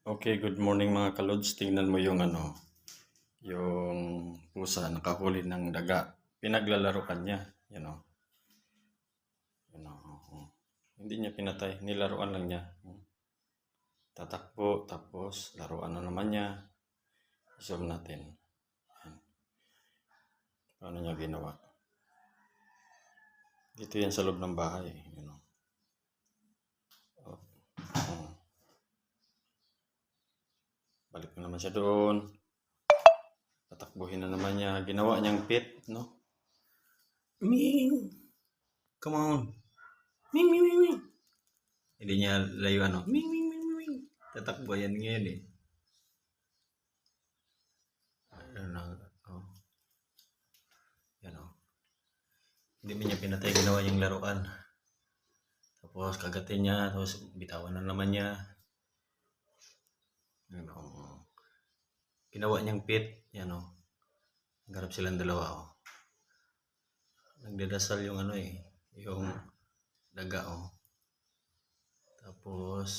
Okay, good morning mga kalods. Tingnan mo yung yung pusa nakahuli ng daga. Pinaglalaro ka niya, you know. Oo. Hindi niya pinatay, nilaruan lang niya. Tatakbo, tapos laruan na naman niya. Zoom natin. Yan. Paano niya ginawa? Dito yan sa loob ng bahay, you know. Oh. Oh. Balik na naman siya doon. Tatakbuhin na naman niya. Ginawa niyang pit, no? Meow. Come on. Ming, ming, ming, ming. Hindi niya layo Ming, ming, ming, ming. Tatakbo yan ngayon eh. Oh. Yan oh. Hindi mo niya pinatay, ginawa niyang laruan. Tapos kagatin niya, tapos bitawan na naman niya. Yan oh. Ginawa niyang pit, yan oh. Nagharap silang dalawa oh. Nagdadasal yung yung daga oh. Tapos,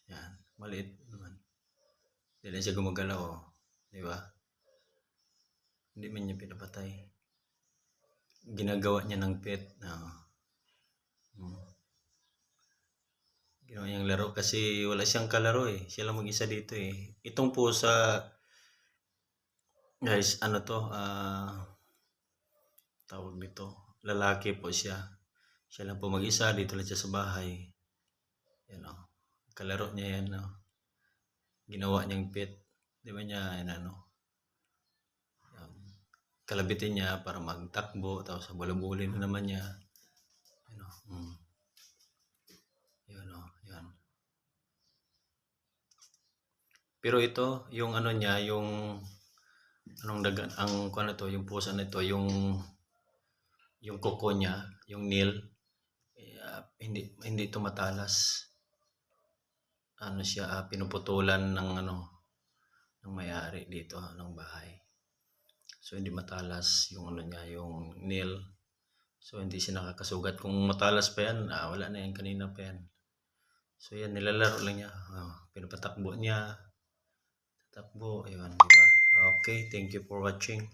yan, maliit naman. Hindi na siya gumagalaw oh. Di ba? Hindi man niya pinapatay. Ginagawa niya ng pet. Ginawa niyang laro kasi wala siyang kalaro eh. Siya lang mag-isa dito eh. Itong pusa, guys, tawag nito. Lalaki po siya. Siya lang po mag-isa. Dito lang siya sa bahay. Yan o. Kalaro niya yan o. Ginawa niyang pet. Di ba niya kalabitin niya para magtakbo. Tapos balabulin na naman niya. Yan o. Yan o. Yan. Pero ito, yung niya, yung dagan, yung pusa nito, yung kuko niya, yung nail, hindi ito matalas. Siya, pinuputulan ng ng may-ari dito ng bahay. So hindi matalas yung niya, yung nail. So hindi siya nakakasugat. Kung matalas pa yan, wala na yan, kanina pa yan. So yan, nilalaro lang niya. Pinapatakbo niya. Takbo, ayun, diba? Okay, thank you for watching.